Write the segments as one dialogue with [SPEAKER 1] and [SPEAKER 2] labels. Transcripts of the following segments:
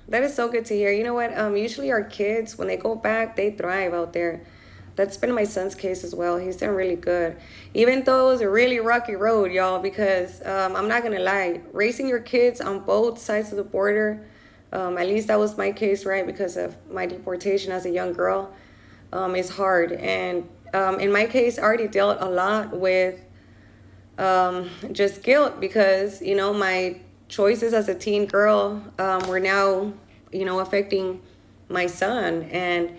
[SPEAKER 1] That is so good to hear. You know what? Usually our kids, when they go back, they thrive out there. That's been my son's case as well. He's done really good. Even though it was a really rocky road, y'all, because I'm not gonna lie, raising your kids on both sides of the border, at least that was my case, right? Because of my deportation as a young girl, is hard. And in my case, I already dealt a lot with just guilt because my choices as a teen girl were now affecting my son. And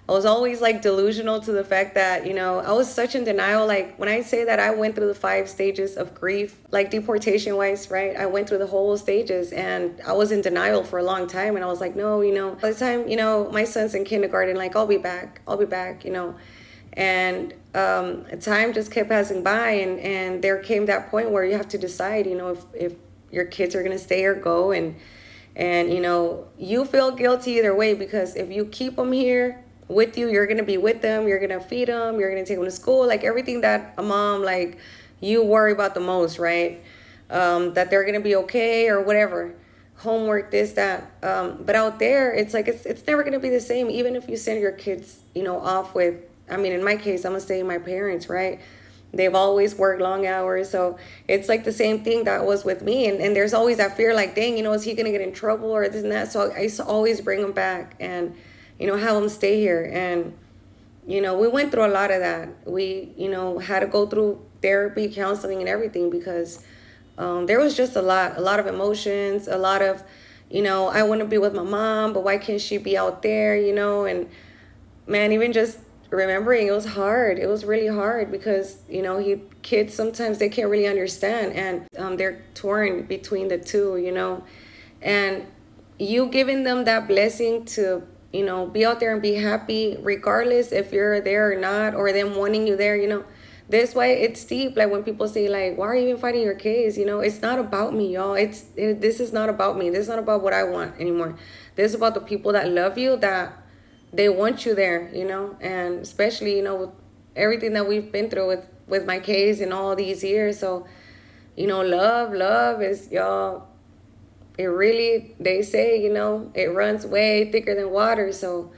[SPEAKER 1] I was always like delusional to the fact that I was such in denial. Like when I say that I went through the 5 stages of grief, like deportation wise, right? I went through the whole stages and I was in denial for a long time. And I was like, no, by the time my son's in kindergarten, like I'll be back. And time just kept passing by, and there came that point where you have to decide, if your kids are gonna stay or go, and you feel guilty either way, because if you keep them here with you, you're gonna be with them, you're gonna feed them, you're gonna take them to school, like everything that a mom, like, you worry about the most, right? That they're gonna be okay or whatever, homework, this, that. But out there, it's like it's never gonna be the same, even if you send your kids off with, I mean, in my case, I'm gonna say my parents, right? They've always worked long hours. So it's like the same thing that was with me. And there's always that fear, like, dang, is he gonna get in trouble or this and that? So I used to always bring him back and, have him stay here. And, we went through a lot of that. We, had to go through therapy, counseling, and everything, because there was just a lot of emotions, a lot of, I want to be with my mom, but why can't she be out there, and man, even just remembering, it was hard. It was really hard because kids sometimes they can't really understand, and they're torn between the two, and you giving them that blessing to be out there and be happy regardless if you're there or not, or them wanting you there. This way it's deep. Like when people say, like, why are you even fighting your case? It's not about me, y'all. This is not about me. This is not about what I want anymore. This is about the people that love you, that they want you there, and especially, with everything that we've been through with my case in all these years. So, love is, y'all, it really, they say, it runs way thicker than water. So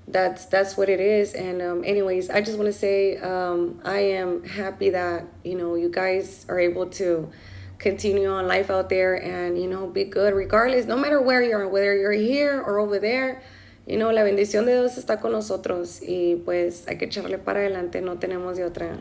[SPEAKER 1] that's what it is. And anyways, I just want to say I am happy that, you guys are able to continue on life out there and, be good regardless, no matter where you are, whether you're here or over there. La bendición de Dios está con nosotros y pues hay que echarle para adelante, no tenemos de otra.